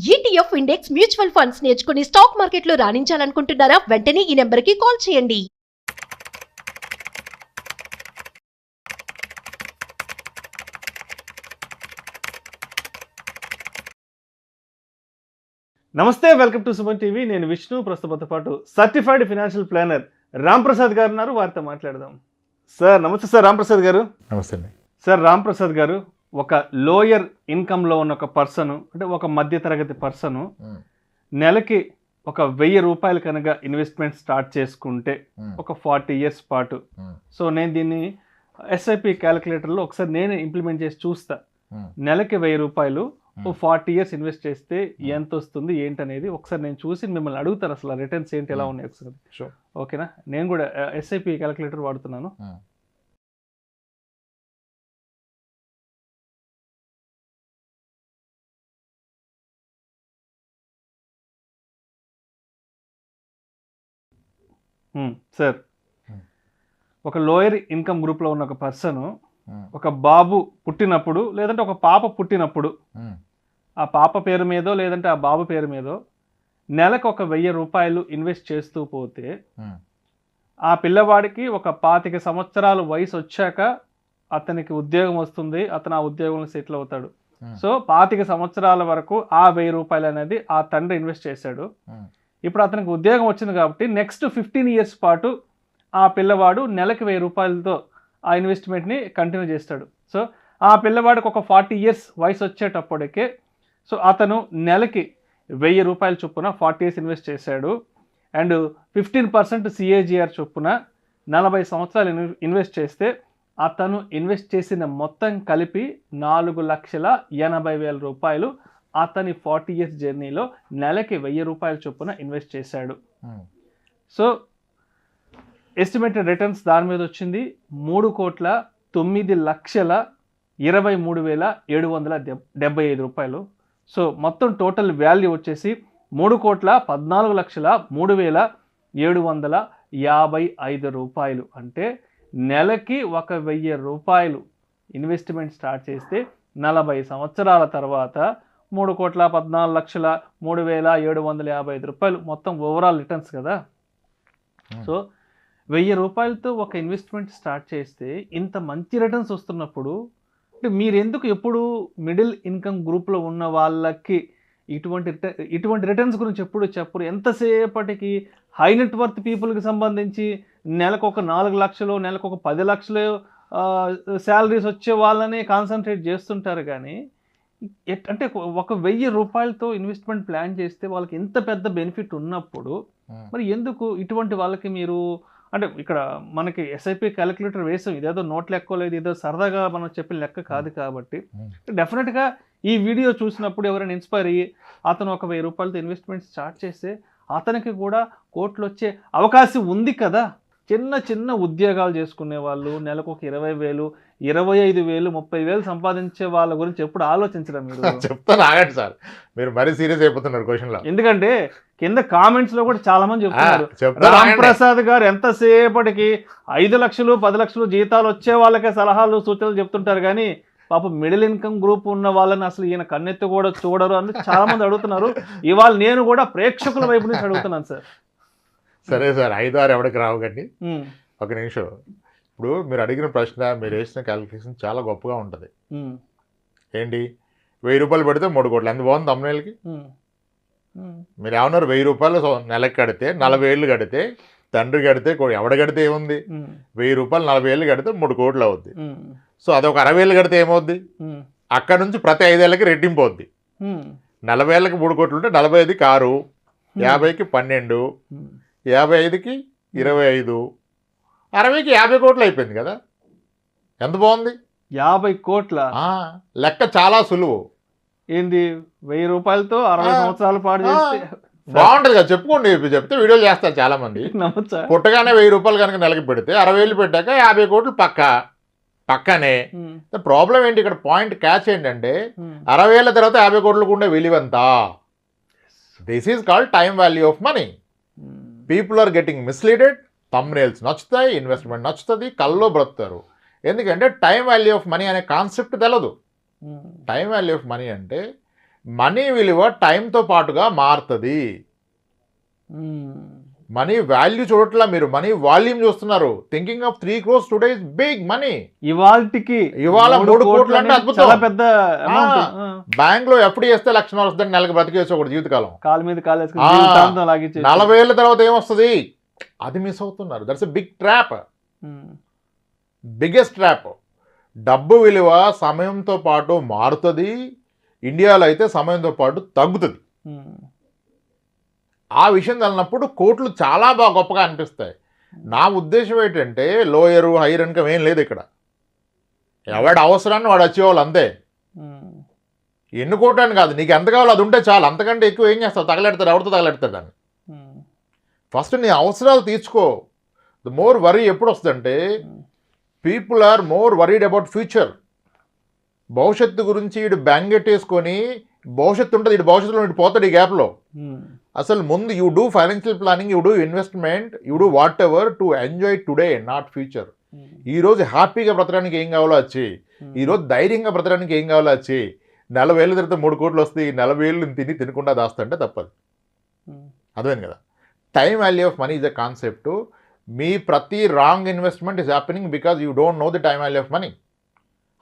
ETF index mutual funds నేర్చుకుని stock మార్కెట్లో రాణించాలనుకుంటున్నారా? వెంటనే ఈ నెంబర్కి కాల్ చేయండి. నమస్తే, వెల్కమ్ టు సుమన్ టీవీ. నేను విష్ణు. ప్రస్తుతంతో పాటు certified financial planner Ram Prasad గారు ఉన్నారు. వారితో మాట్లాడదాం. సార్ నమస్తే. సార్ రామ్ ప్రసాద్ గారు. నమస్తే అండి. సార్ రామ్ ప్రసాద్ గారు, ఒక లోయర్ ఇన్కమ్లో ఉన్న ఒక పర్సన్, అంటే ఒక మధ్యతరగతి పర్సన్ నెలకి ఒక 1000 రూపాయలు కనుక ఇన్వెస్ట్మెంట్ స్టార్ట్ చేసుకుంటే ఒక 40 years పాటు, సో నేను దీన్ని ఎస్ఐపి క్యాలిక్యులేటర్లో ఒకసారి నేను ఇంప్లిమెంట్ చేసి చూస్తా. నెలకి 1000 రూపాయలు 40 years ఇన్వెస్ట్ చేస్తే ఎంత వస్తుంది ఏంటనేది ఒకసారి నేను చూసి మిమ్మల్ని అడుగుతాను. అసలు రిటర్న్స్ ఏంటి, ఎలా ఉన్నాయి ఒకసారి. ఓకేనా? నేను కూడా ఎస్ఐపి క్యాలిక్యులేటర్ వాడుతున్నాను. సార్, ఒక లోయర్ ఇన్కమ్ గ్రూప్లో ఉన్న ఒక పర్సన్, ఒక బాబు పుట్టినప్పుడు లేదంటే ఒక పాప పుట్టినప్పుడు, ఆ పాప పేరు మీదో లేదంటే ఆ బాబు పేరు మీదో నెలకు ఒక 1000 రూపాయలు ఇన్వెస్ట్ చేస్తూ పోతే, ఆ పిల్లవాడికి ఒక 25 సంవత్సరాలు వయసు వచ్చాక అతనికి ఉద్యోగం వస్తుంది. అతను ఆ ఉద్యోగంలో సెటిల్ అవుతాడు. సో 25 సంవత్సరాల వరకు ఆ 1000 రూపాయలు అనేది ఆ తండ్రి ఇన్వెస్ట్ చేశాడు. ఇప్పుడు అతనికి ఉద్యోగం వచ్చింది కాబట్టి నెక్స్ట్ 15 years పాటు ఆ పిల్లవాడు నెలకి 1000 రూపాయలతో ఆ ఇన్వెస్ట్మెంట్ని కంటిన్యూ చేస్తాడు. సో ఆ పిల్లవాడికి ఒక 40 years వయసు వచ్చేటప్పటికే, సో అతను నెలకి 1000 రూపాయల చొప్పున 40 years ఇన్వెస్ట్ చేశాడు. అండ్ 15% CAGR చొప్పున 40 సంవత్సరాలు ఇన్వెస్ట్ చేస్తే అతను ఇన్వెస్ట్ చేసిన మొత్తం కలిపి 4,80,000 రూపాయలు అతని 40 years జర్నీలో నెలకి 1000 రూపాయల చొప్పున ఇన్వెస్ట్ చేశాడు. సో ఎస్టిమేటెడ్ రిటర్న్స్ దాని మీద వచ్చింది 3,09,23,775 రూపాయలు. సో మొత్తం టోటల్ వాల్యూ వచ్చేసి 3,14,03,755 రూపాయలు. అంటే నెలకి 1000 రూపాయలు ఇన్వెస్ట్మెంట్ స్టార్ట్ చేస్తే 40 సంవత్సరాల తర్వాత 3,14,03,755 రూపాయలు మొత్తం ఓవరాల్ రిటర్న్స్ కదా. సో 1000 రూపాయలతో ఒక ఇన్వెస్ట్మెంట్ స్టార్ట్ చేస్తే ఇంత మంచి రిటర్న్స్ వస్తున్నప్పుడు, అంటే మీరు ఎందుకు ఎప్పుడు మిడిల్ ఇన్కమ్ గ్రూప్లో ఉన్న వాళ్ళకి ఇటువంటి రిటర్న్స్ గురించి ఎప్పుడు చెప్పరు? ఎంతసేపటికి హై నెట్ వర్త్ పీపుల్కి సంబంధించి నెలకు ఒక 4 లక్షలు, నెలకు ఒక 10 లక్షలు శాలరీస్ వచ్చే వాళ్ళని కాన్సన్ట్రేట్ చేస్తుంటారు. కానీ అంటే ఒక 1000 రూపాయలతో ఇన్వెస్ట్మెంట్ ప్లాన్ చేస్తే వాళ్ళకి ఎంత పెద్ద బెనిఫిట్ ఉన్నప్పుడు మరి ఎందుకు ఇటువంటి వాళ్ళకి మీరు, అంటే ఇక్కడ మనకి ఎస్ఐపి క్యాలిక్యులేటర్ వేసాం, ఇదేదో నోట్ లెక్క లేదు, ఏదో సరదాగా మనం చెప్పిన లెక్క కాదు. కాబట్టి డెఫినెట్గా ఈ వీడియో చూసినప్పుడు ఎవరైనా ఇన్స్పైర్ అయ్యి అతను ఒక 1000 రూపాయలతో ఇన్వెస్ట్మెంట్ స్టార్ట్ చేస్తే అతనికి కూడా కోట్లు వచ్చే అవకాశం ఉంది కదా. చిన్న చిన్న ఉద్యోగాలు చేసుకునే వాళ్ళు నెలకు ఒక 20,000, 25,000, 30,000 సంపాదించే వాళ్ళ గురించి ఎప్పుడు ఆలోచించడం? మీరు చెప్తాను, ఆగండి సార్, మీరు మరీ సీరియస్ అయిపోతున్నారు క్వశ్చన్లో. ఎందుకంటే కింద కామెంట్స్ లో కూడా చాలా మంది చెప్తున్నారు, రామ్ ప్రసాద్ గారు ఎంతసేపటికి 5 లక్షలు 10 లక్షలు జీతాలు వచ్చే వాళ్ళకే సలహాలు సూచనలు చెప్తుంటారు, కానీ పాప మిడిల్ ఇన్కమ్ గ్రూప్ ఉన్న వాళ్ళని అసలు ఈయన కన్నెత్తి కూడా చూడరు అని చాలా మంది అడుగుతున్నారు. ఇవాళ నేను కూడా ప్రేక్షకుల వైపు నుంచి అడుగుతున్నాను సార్. సరే సార్, 5, 6 ఎవరికి రావు కండి. ఒక నిమిషం. ఇప్పుడు మీరు అడిగిన ప్రశ్న, మీరు వేసిన క్యాలిక్యులేషన్ చాలా గొప్పగా ఉంటుంది. ఏంటి, 1000 రూపాయలు పెడితే 3 కోట్లు, ఎంత బాగుంది తమ్ముళ్ళకి. మీరు ఏమన్నారు, 1000 రూపాయలు నెలకి కడితే 40 ఏళ్ళు కడితే, తండ్రి కడితే ఎవడ కడితే ఏముంది, 1000 రూపాయలు 40 ఏళ్ళు కడితే 3 కోట్లు అవుద్ది. సో అదొక 60 ఏళ్ళు కడితే ఏమవుద్ది, అక్కడ నుంచి ప్రతి 5 ఏళ్ళకి రెట్టింపు అవుద్ది. 40 ఏళ్ళకి 3 కోట్లు ఉంటే 45కి 6, 50కి 12, 55కి 25, 60కి 50 కోట్లు అయిపోయింది కదా. ఎంత బాగుంది. 50 కోట్ల లెక్క చాలా సులువు. ఏంది, 1000 రూపాయలతో 60 సంవత్సరాల పాటు చేస్తే బాగుంటుంది కదా. చెప్పుకోండి, చెప్తే వీడియోలు చేస్తారు చాలా మంది. పుట్టగానే 1000 రూపాయలు కనుక నెలకి పెడితే 60 ఏళ్ళు పెట్టాక 50 కోట్లు పక్కనే. ప్రాబ్లం ఏంటి ఇక్కడ, పాయింట్ క్యాచ్ ఏంటంటే 60 ఏళ్ళ తర్వాత 50 కోట్లకు ఉండే విలువంత. This is called time value of money. People are getting misleaded. Thumbnails నచ్చుతాయి, ఇన్వెస్ట్మెంట్ నచ్చుతుంది, కల్లో బ్రతుకుతారు. ఎందుకంటే టైం వాల్యూ ఆఫ్ మనీ అనే కాన్సెప్ట్ తెలదు. టైం వాల్యూ ఆఫ్ మనీ అంటే మనీ విలువ టైంతో పాటుగా మారుతుంది. మనీ వాల్యూ చూడట్లా, మీరు మనీ వాల్యూమ్ చూస్తున్నారు. Thinking of 3 crores today is big money. ఇవాళ 3 కోట్లు అంటే అద్భుతం. చాలా పెద్ద బ్యాంక్ లో ఎఫ్డి చేస్తే 1,00,000 వస్తుంది, నెలకు బ్రతికేసి ఒకటి జీవితకాలం. కాలు మీద కాలు వేసుకుని జీవితాంతం లాగించేసి 40 ఏళ్ళ తర్వాత ఏమొస్తుంది, అది మిస్ అవుతున్నారు. That's a big trap, biggest trap. డబ్బు విలువ సమయంతో పాటు మారుతుంది, ఇండియాలో అయితే సమయంతో పాటు తగ్గుతుంది. ఆ విషయం తెలినప్పుడు కోట్లు చాలా బాగా గొప్పగా అనిపిస్తాయి. నా ఉద్దేశం ఏంటంటే లోయరు హైయర్ ఇన్కమ్ ఏం లేదు ఇక్కడ. ఎవడి అవసరాన్ని వాడు వచ్చేవాళ్ళు అంతే. ఎన్ని కోట్లు అని కాదు, నీకు ఎంత కావాలో అది ఉంటే చాలు. అంతకంటే ఎక్కువ ఏం చేస్తావు, తగలెడతాడు, ఎవరితో తగలెడతాడు అని. ఫస్ట్ నీ అవసరాలు తీర్చుకో. ద మోర్ వరీ ఎప్పుడు వస్తుందంటే people are more worried about future. భవిష్యత్తు గురించి వీడు బెంగెట్టేసుకొని భవిష్యత్తు ఉంటుంది, వీడు భవిష్యత్తులో వీడు పోతాడు ఈ గ్యాప్లో. అసలు ముందు you do financial planning, you do investment, you do what ever to enjoy today not future. ఈరోజు హ్యాపీగా బ్రతకడానికి ఏం కావాలో వచ్చి, ఈరోజు ధైర్యంగా బ్రతకడానికి ఏం కావాలో వచ్చి. 40 ఏళ్ళ తర్వాత 3 కోట్లు వస్తాయి, 40 ఏళ్ళు తినకుండా దాస్తుంటే తప్పదు. అర్థమైంది కదా. Time value of money is a concept. మీ ప్రతి wrong investment is happening because you don't know the time value of money.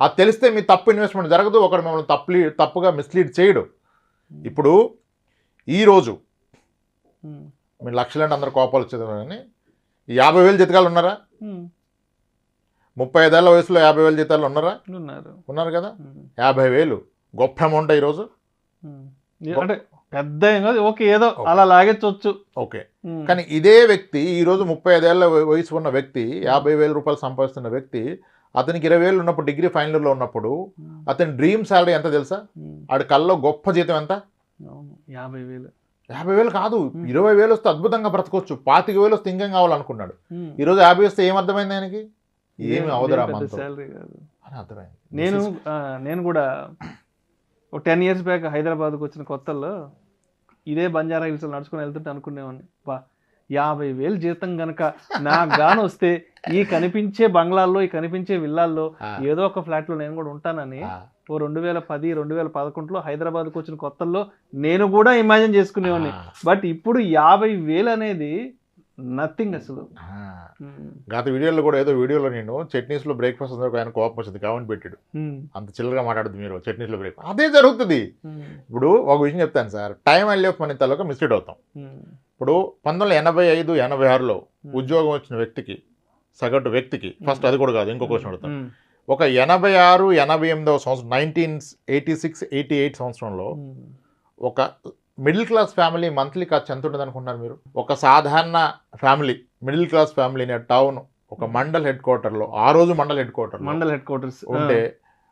అది తెలిస్తే మీ తప్పు ఇన్వెస్ట్మెంట్ జరగదు, ఒకడు మిమ్మల్ని తప్పుగా మిస్లీడ్ చేయడు. ఇప్పుడు ఈరోజు మీరు లక్షలంటే అందరు కోపాలు వచ్చేది కానీ 50,000 జీతాలు ఉన్నారా? 35 ఏళ్ల వయసులో 50,000 జీతాలు ఉన్నారా? ఉన్నారు కదా. 50,000 గొప్ప అమౌంట్ ఈరోజు. అంటే పెద్ద ఓకే, ఏదో అలా లాగెచ్చవచ్చు. ఓకే, కానీ ఇదే వ్యక్తి ఈరోజు 35 ఏళ్ల వయసు ఉన్న వ్యక్తి 50,000 రూపాయలు సంపాదిస్తున్న వ్యక్తి, అతనికి 20,000 ఉన్నప్పుడు డిగ్రీ ఫైనల్ ఇయర్లో ఉన్నప్పుడు అతని డ్రీమ్ శాలరీ ఎంత తెలుసా? ఆడి కల్లో గొప్ప జీతం ఎంత? 50,000 కాదు, 20,000 వస్తే అద్భుతంగా బ్రతకొచ్చు. 25,000 వస్తే ఇంకేం కావాలనుకున్నాడు. ఈరోజు 50 వస్తే ఏమర్థమైంది ఆయనకి? ఏమి అవదరా శాలరీ కాదు అని అర్థమైంది. నేను కూడా ఒక 10 years బ్యాక్ హైదరాబాద్కి వచ్చిన కొత్తల్లో ఇదే బంజారా హిల్స్ నడుచుకుని వెళ్తుంటే అనుకునేవాడిని, 50,000 జీతం కనుక నాకు గాను వస్తే ఈ కనిపించే బంగ్లాల్లో, ఈ కనిపించే విల్లాల్లో ఏదో ఒక ఫ్లాట్లో నేను కూడా ఉంటానని 2010, 2011లో హైదరాబాద్కి వచ్చిన కొత్తల్లో నేను కూడా ఇమాజిన్ చేసుకునేవాడిని. బట్ ఇప్పుడు 50,000 అనేది నథింగ్ అసలు. గత వీడియోలో కూడా ఏదో వీడియోలో నేను చట్నీస్లో బ్రేక్ఫాస్ట్ అందరూ ఆయన కోపం వచ్చింది, కామెంట్ పెట్టాడు, అంత చిల్లరగా మాట్లాడదు మీరు చట్నీస్లో బ్రేక్ఫాస్ట్. అదే జరుగుతుంది. ఇప్పుడు ఒక విషయం చెప్తాను sir, time value of money taluka mislead అవుతాం. ఇప్పుడు 1985, 86లో ఉద్యోగం వచ్చిన వ్యక్తికి, సగటు వ్యక్తికి, ఫస్ట్ అది కూడా కాదు ఇంకో క్వశ్చన్ అడుగుతాం, ఒక 86, 88వ సంవత్సరం 1986, 88 సంవత్సరంలో ఒక మిడిల్ క్లాస్ ఫ్యామిలీ మంత్లీ ఖర్చు ఎంత ఉంటుంది అనుకుంటున్నారు మీరు? ఒక సాధారణ family, middle class family town, ఒక మండల్ హెడ్ క్వార్టర్లో, ఆ రోజు మండల్ హెడ్ క్వార్టర్స్ ఉంటే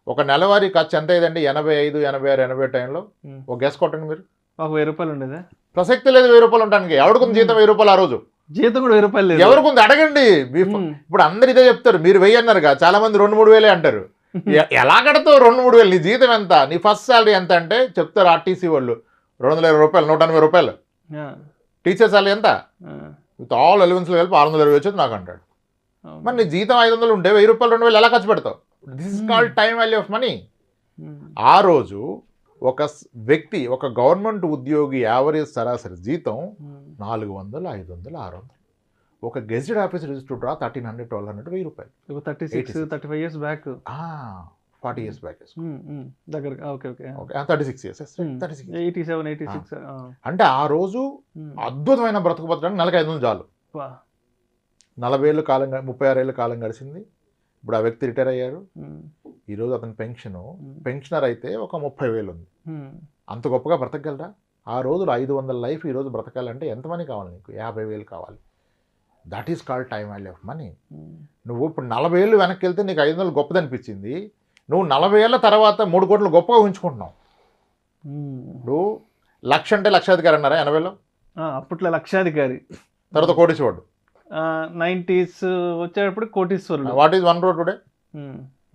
ఒక నెలవారీ ఖర్చు ఎంత అయ్యేదండి? 85, 86, 80 టైంలో ఒక గెస్ కొట్టండి మీరు. ఒక 1000 రూపాయలు ఉండేదా? ప్రసక్తి లేదు 1000 రూపాయలు ఉండడానికి. ఎవరికి జీతం 1000 రూపాయలు? ఆ రోజు జీతం కూడా 1000 రూపాయలు లేదు. ఎవరికి ఉంది అడగండి. ఇప్పుడు అందరు ఇదే చెప్తారు, మీరు 1000 అన్నారుగా, చాలా మంది 2-3 వేలే అంటారు. ఎలా కడతావు 2-3 వేలు? నీ జీతం ఎంత? నీ ఫస్ట్ శాలరీ ఎంత అంటే చెప్తారు ఆర్టీసీ వాళ్ళు 220 రూపాయలు, 180 రూపాయలు. టీచర్ శాలరీ ఎంత? విత్ ఆల్ అలవెన్స్లో కలిపి 620 వచ్చేది నాకు అంటాడు. మరి నీ జీతం 500 ఉంటే 1000 రూపాయలు, 2000 ఎలా ఖర్చు పెడతావు? This is called time value of money. ఆ రోజు ఒక వ్యక్తి, ఒక గవర్నమెంట్ ఉద్యోగి యావరేజ్ సరాసరి జీతం 400, 500, 600. ఒక గెజిటెడ్ ఆఫీసర్ టు డ్రా 1300, 1200, 1000 రూపాయలు. 35 years బ్యాక్, 40 years బ్యాక్ దగ్గర. Okay 36 years, 87, 86. అంటే ఆ రోజు అద్భుతమైన బ్రతుకు బతకడానికి నెలకు 500 చాలు. 40 ఏళ్ళ కాలం, 36 ఏళ్ళ కాలం గడిచింది. ఇప్పుడు ఆ వ్యక్తి రిటైర్ అయ్యారు. ఈరోజు అతని పెన్షనర్ అయితే ఒక 30,000 ఉంది. అంత గొప్పగా బ్రతకగలరా? ఆ రోజులు 500 లైఫ్ ఈరోజు బ్రతకాలంటే ఎంతమంది కావాలి నీకు? 50,000 కావాలి. That is called time value of money. నువ్వు ఇప్పుడు 40 ఏళ్ళు వెనక్కి వెళ్తే నీకు 500 గొప్పదనిపించింది. నువ్వు 40 ఏళ్ళ తర్వాత 3 కోట్లు గొప్పగా ఉంచుకుంటున్నావు. ఇప్పుడు 1,00,000 అంటే లక్షాధికారి అన్నారా 80లో? అప్పట్లో లక్షాధికారి, తర్వాత కోటీశ్వరుడు. 90s వచ్చేటప్పుడు కోటీశ్వరుడు. What is 1 crore today?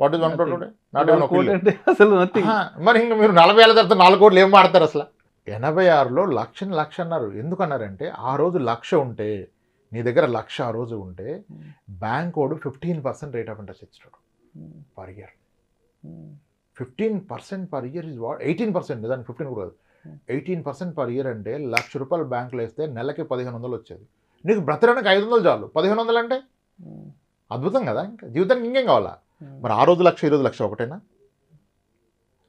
What is 1 crore today? Not even 1 crore. అసలు మరి ఇంకా మీరు 40 ఏళ్ళ తర్వాత 4 కోట్లు ఏం మాడతారు అసలు? 86లో 1,00,000 అన్నారు. ఎందుకన్నారంటే ఆ రోజు 1,00,000 ఉంటే, నీ దగ్గర 1,00,000 ఆ రోజు ఉంటే బ్యాంక్ వాడు 15% రేట్ ఆఫ్ ఇంట్రెస్ట్ ఇచ్చాడు per year. 15% per year is what 18%, దానికి 15 కూడా 18% పర్ ఇయర్ అంటే ₹1,00,000 బ్యాంకులో వేస్తే నెలకి 1,500 వచ్చేది. నీకు బ్రతకడానికి 500 చాలు. 1,500 అంటే అద్భుతం కదా. ఇంకా జీవితానికి ఇంకేం కావాలా? మరి ఆ రోజు 1,00,000 ఈ రోజు 1,00,000 ఒకటేనా?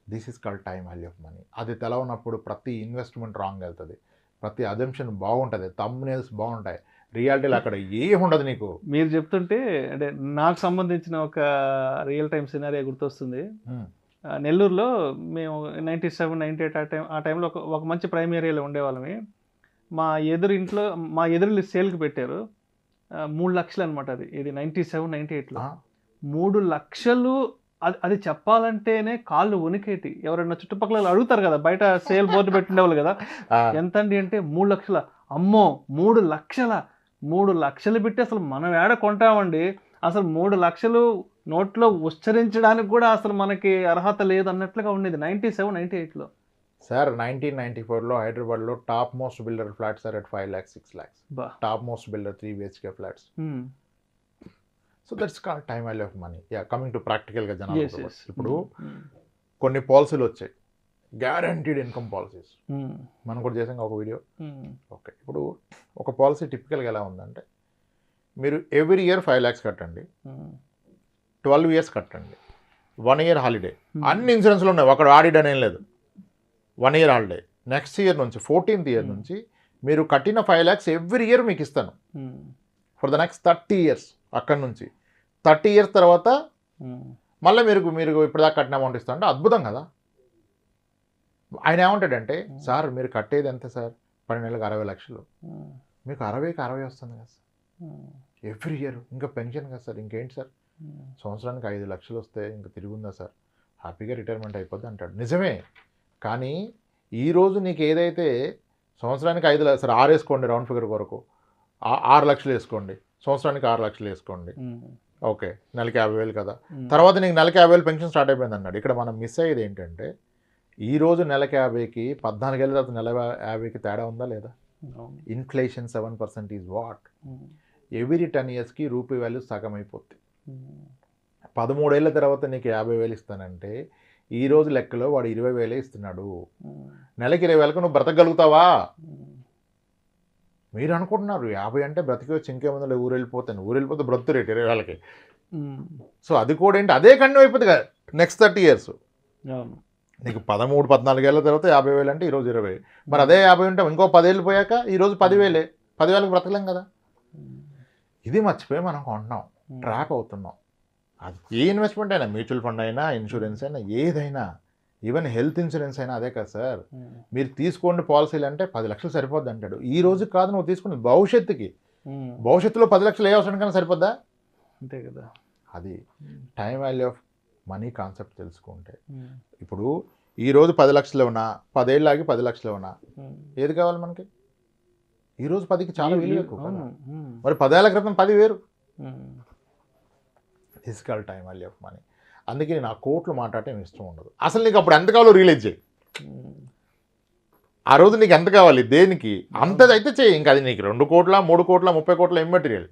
This is called time value of money. అది తెలవనప్పుడు ప్రతి ఇన్వెస్ట్మెంట్ రాంగ్ వెళ్తుంది, ప్రతి అజంప్షన్ బాగుంటుంది, థంబ్నెయిల్స్ బాగుంటాయి, రియాలిటీలో అక్కడ ఏం ఉండదు నీకు. మీరు చెప్తుంటే అంటే నాకు సంబంధించిన ఒక రియల్ టైం సినారియో గుర్తొస్తుంది. నెల్లూరులో మేము 97, 98 ఆ టైంలో ఒక మంచి ప్రైమ్ ఏరియాలో ఉండేవాళ్ళమి. మా ఎదురు సేల్కి పెట్టారు. 3 లక్షలు అనమాట. ఇది 97, 98లో 3 లక్షలు. అది చెప్పాలంటేనే కాళ్ళు వణికేటి. ఎవరైనా చుట్టుపక్కల అడుగుతారు కదా, బయట సేల్ బోర్డు పెట్టుండేవాళ్ళు కదా, ఎంతండి అంటే 3 లక్షల. అమ్మో 3 లక్షల! 3 లక్షలు పెట్టి అసలు మనం ఏడ కొంటామండి? అసలు 3 లక్షలు నోట్లో ఉచ్చరించడానికి కూడా అసలు మనకి అర్హత లేదు అన్నట్లుగా ఉండేది 97, 98లో. సార్ 1994లో హైదరాబాద్లో top most builder flats are at 5 lakhs, 6 lakhs. Top most builder 3 BHK flats. So that's called time value of money. Coming to ప్రాక్టికల్గా జనాలు ఇప్పుడు కొన్ని పాలసీలు వచ్చాయి, గ్యారంటీడ్ ఇన్కమ్ పాలసీస్. మనం కూడా చేసాం ఒక వీడియో. ఓకే, ఇప్పుడు ఒక పాలసీ టిపికల్గా ఎలా ఉందంటే, మీరు ఎవ్రీ ఇయర్ 5 lakhs కట్టండి, 12 years కట్టండి, 1 year హాలిడే. అన్ని ఇన్సూరెన్స్లు ఉన్నాయి, ఒకటి ఆడిట్ అనేం లేదు. 1 year హాలిడే. నెక్స్ట్ ఇయర్ నుంచి 14th year నుంచి మీరు కట్టిన 5 lakhs ఎవ్రీ ఇయర్ మీకు ఇస్తాను ఫర్ ద నెక్స్ట్ 30 years. అక్కడి నుంచి 30 years తర్వాత మళ్ళీ మీరు ఇప్పటిదాకా కట్టిన అమౌంట్ ఇస్తా అంటే అద్భుతం కదా. ఆయన ఏమంటాడంటే, సార్ మీరు కట్టేది ఎంత సార్? 12 నెలలకు 60 లక్షలు. మీకు 60కి 60 వస్తుంది కదా సార్ ఎవ్రీ ఇయర్. ఇంకా పెన్షన్ కదా సార్, ఇంకేంటి సార్? సంవత్సరానికి 5 లక్షలు వస్తే ఇంకా తిరుగుందా సార్? హ్యాపీగా రిటైర్మెంట్ అయిపోద్ది అంటాడు. నిజమే, కానీ ఈరోజు నీకు ఏదైతే సంవత్సరానికి 5 లక్షలు, సరే 6 వేసుకోండి రౌండ్ ఫిగర్ కొరకు, 6 లక్షలు వేసుకోండి, సంవత్సరానికి 6 లక్షలు వేసుకోండి. ఓకే, నెలకి 50,000 కదా. తర్వాత నీకు నెలకి 50,000 పెన్షన్ స్టార్ట్ అయిపోయింది అన్నాడు. ఇక్కడ మనం మిస్ అయ్యేది ఏంటంటే, ఈరోజు నెలకి 50కి 14 ఏళ్ళ తర్వాత నెల 50కి తేడా ఉందా లేదా? Inflation 7% is what? ఎవ్రీ 10 yearsకి రూపీ వాల్యూ సగం అయిపోద్ది. 13 ఏళ్ళ తర్వాత నీకు 50,000 ఇస్తానంటే ఈరోజు లెక్కలో వాడు 20,000 ఇస్తున్నాడు. నెలకి 20,000కు నువ్వు బ్రతకగలుగుతావా? మీరు అనుకుంటున్నారు 50 అంటే బ్రతికి వచ్చి ఇంకేముందో ఊరు వెళ్ళిపోతాను, ఊరు వెళ్ళిపోతే బ్రతు రేటు 20,000కి. సో అది కూడా ఏంటి, అదే కంటిన్యూ అయిపోతుంది కదా నెక్స్ట్ 30 years. నీకు 13, 14 ఏళ్ళ తర్వాత 50,000 అంటే ఈరోజు 20. మరి అదే 50 ఉంటే ఇంకో 10 ఏళ్ళు పోయాక ఈరోజు 10,000. 10,000కి బ్రతకలేం కదా. ఇది మర్చిపోయి మనం కొంటున్నాం, ట్రాప్ అవుతున్నాం. అది ఏ ఇన్వెస్ట్మెంట్ అయినా, మ్యూచువల్ ఫండ్ అయినా, ఇన్సూరెన్స్ అయినా, ఏదైనా, ఈవెన్ హెల్త్ ఇన్సూరెన్స్ అయినా అదే కదా సార్. మీరు తీసుకోండి పాలసీలు అంటే 10 లక్షలు సరిపోద్ది అంటాడు. ఈ రోజు కాదు నువ్వు తీసుకుని భవిష్యత్తుకి, భవిష్యత్తులో 10 లక్షలు ఏ అవసరం కన్నా సరిపోద్దా? అంతే కదా. అది time value of money concept తెలుసుకుంటే, ఇప్పుడు ఈరోజు 10 లక్షలు ఉన్నా, 10 ఏళ్ళు ఆగి 10 లక్షలు ఉన్నా, ఏది కావాలి మనకి? ఈరోజు 10కి చాలా విలువ ఎక్కువ కదా. మరి 10 ఏళ్ల క్రితం 10 వేరు. Physical time value of money. అందుకే నేను ఆ కోట్లు మాట్లాడటం ఇష్టం ఉండదు. అసలు నీకు అప్పుడు ఎంత కావాలో రియలైజ్ చేయి. ఆ రోజు నీకు ఎంత కావాలి, దేనికి అంతదైతే చేయి. ఇంకా అది నీకు 2 కోట్ల, 3 కోట్ల, 30 కోట్ల ఇమ్మెటీరియల్,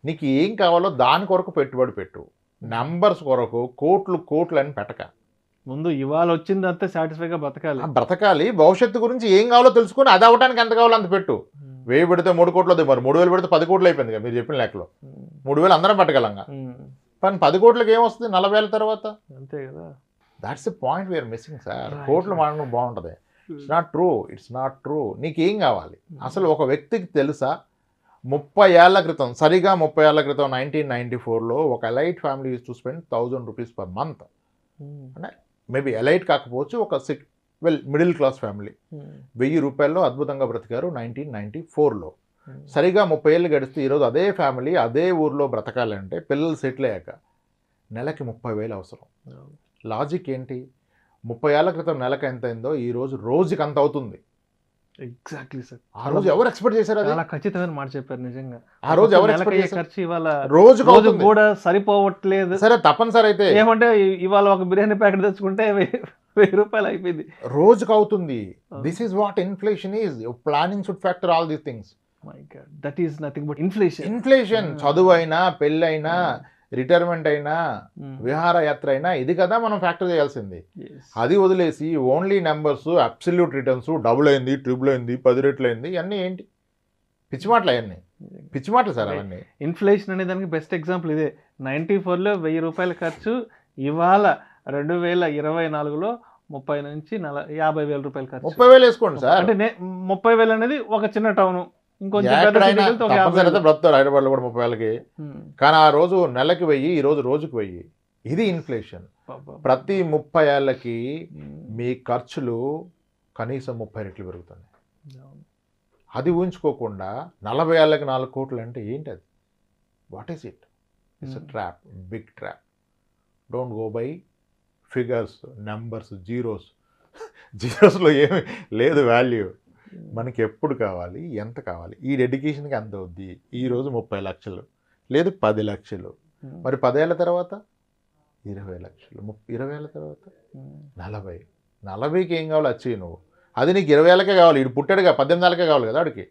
నీకు ఏం కావాలో దాని కొరకు పెట్టుబడి పెట్టు. నెంబర్స్ కొరకు కోట్లు అని పెట్టక, ముందు ఇవాళ వచ్చింది అంతే సాటిస్ఫైగా బ్రతకాలి. భవిష్యత్తు గురించి ఏం కావాలో తెలుసుకొని అది అవ్వడానికి ఎంత కావాలో అంత పెట్టు. 1000 పెడితే 3 కోట్లు, మరి 3,000 పెడితే 10 కోట్లు అయిపోయింది కదా మీరు చెప్పిన లెక్కలో. 3,000 అందరం పెట్టగలంగా, కానీ 10 కోట్లకి ఏమొస్తుంది 40,000 తర్వాత? అంతే కదా. That's the point we are missing sir. కోట్లు మాడడం బాగుంటుంది, ఇట్స్ నాట్ ట్రూ. నీకేం కావాలి అసలు? ఒక వ్యక్తికి తెలుసా 30 ఏళ్ల క్రితం, సరిగా 30 ఏళ్ల క్రితం 1994లో ఒక elite family use to spend 1,000 rupees per month. అంటే మేబీ ఎలైట్ కాకపోవచ్చు, ఒక మిడిల్ క్లాస్ ఫ్యామిలీ 1,000 రూపాయల్లో అద్భుతంగా బ్రతికారు 1994లో. సరిగా 30 ఏళ్ళు గడిస్తే ఈరోజు అదే ఫ్యామిలీ అదే ఊర్లో బ్రతకాలంటే పిల్లలు సెటిల్ అయ్యాక నెలకి 30,000 అవసరం. లాజిక్ ఏంటి? 30 ఏళ్ల క్రితం నెలకు ఎంత అయిందో ఈరోజు రోజుకి అంత అవుతుంది. Exactly sir. ఆ రోజు ఎవరు ఎక్స్పెక్ట్ చేశారు? అది చాలా ఖచ్చితమైన మాట చెప్పారు. నిజంగా ఆ రోజు ఎవరు ఎక్స్పెక్ట్ చేశారు? ఖర్చు ఇవాళ రోజు కూడా సరిపోవట్లేదు. సరే తప్పనిసరి అయితే ఏమంటే ఇవాళ ఒక బిర్యానీ ప్యాకెట్ తెచ్చుకుంటే 1,000 రూపాయలు అయిపోయింది, రోజుకు అవుతుంది. This is what inflation is. Planning should factor all these things. My God, that is nothing but inflation. చదువు అయినా, పెళ్ళైనా, రిటైర్మెంట్ అయినా విహారయాత్ర అయినా ఇది కదా మనం ఫ్యాక్టర్ చేయాల్సింది. అది వదిలేసి only numbers, absolute returns, double అయింది, ట్రిపుల్ అయింది, 10 రెట్లు అయింది, ఇవన్నీ ఏంటి పిచ్చి మాటలు, అవన్నీ పిచ్చి మాటలు సార్ అవన్నీ. ఇన్ఫ్లేషన్ అనే దానికి బెస్ట్ ఎగ్జాంపుల్ ఇదే. 94లో 1000 రూపాయల ఖర్చు, ఇవాళ 2024లో 30 నుంచి 50,000 రూపాయలు ఖర్చు. 30,000 వేసుకోండి సార్. అంటే 30,000 అనేది ఒక చిన్న టౌన్, ఇంకొంచెం బ్రతుకుతారు హైదరాబాద్లో కూడా 30,000కి. కానీ ఆ రోజు నెలకి 1000, ఈ రోజు రోజుకి 1000. ఇది ఇన్ఫ్లేషన్. ప్రతి 30 ఏళ్ళకి మీ ఖర్చులు కనీసం 30 రెట్లు పెరుగుతున్నాయి. అది ఊహించుకోకుండా 40 ఏళ్ళకి 4 కోట్లు అంటే ఏంటి అది? What is it? It's a trap, big trap. Don't go by figures, numbers, జీరోస్లో ఏమి లేదు వాల్యూ. మనకి ఎప్పుడు కావాలి, ఎంత కావాలి, ఈ డెడికేషన్కి ఎంత అవుద్ది. ఈరోజు 30 లక్షలు లేదు 10 లక్షలు, మరి 10 ఏళ్ళ తర్వాత 20 లక్షలు, 20 ఏళ్ళ తర్వాత 40కి ఏం కావాలి అచ్చీవ్ నువ్వు. అది నీకు 20 ఏళ్ళకే కావాలి. ఇటు పుట్టాడుగా 18 ఏళ్ళకే కావాలి కదా ఆడికి.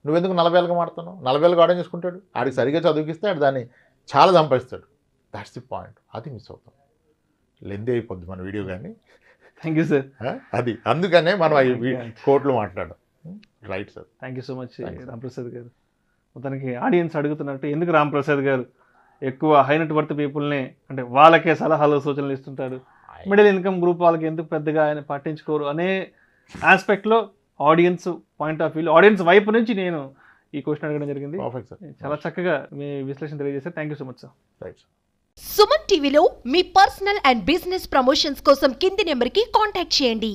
నువ్వెందుకు 40 ఏళ్ళకి మాడుతున్నావు? 40 ఏళ్ళకి ఆర్డర్ చేసుకుంటాడు. ఆడికి సరిగ్గా చదివిస్తే ఆడు దాన్ని చాలా సంపాదిస్తాడు. That's the point. అది మిస్ అవుతాం. లెంది అయిపోద్ది మన వీడియో. కానీ థ్యాంక్ యూ సార్. అది అందుకనే మనం ఈ కోట్లు మాట్లాడడం. Right sir. Thank you so much Ramprasad గారు. మొత్తానికి ఆడియన్స్ అడుగుతున్నట్టు, ఎందుకు రాంప్రసాద్ గారు ఎక్కువ హై నెట్ వర్త్ పీపుల్ని, అంటే వాళ్ళకే సలహాలు సూచనలు ఇస్తుంటాడు, మిడిల్ ఇన్కమ్ గ్రూప్ వాళ్ళకి ఎందుకు పెద్దగా ఆయన పట్టించుకోరు అనే ఆస్పెక్ట్లో ఆడియన్స్ పాయింట్ ఆఫ్ వ్యూలో, ఆడియన్స్ వైపు నుంచి నేను ఈ క్వశ్చన్ అడగడం జరిగింది. చాలా చక్కగా మీ విశ్లేషణ తెలియజేశారు. Thank you so much sir. Right. Suman టీవీలో మీ పర్సనల్ అండ్ బిజినెస్ ప్రమోషన్స్ కోసం కింది నెంబర్కి కాంటాక్ట్ చేయండి.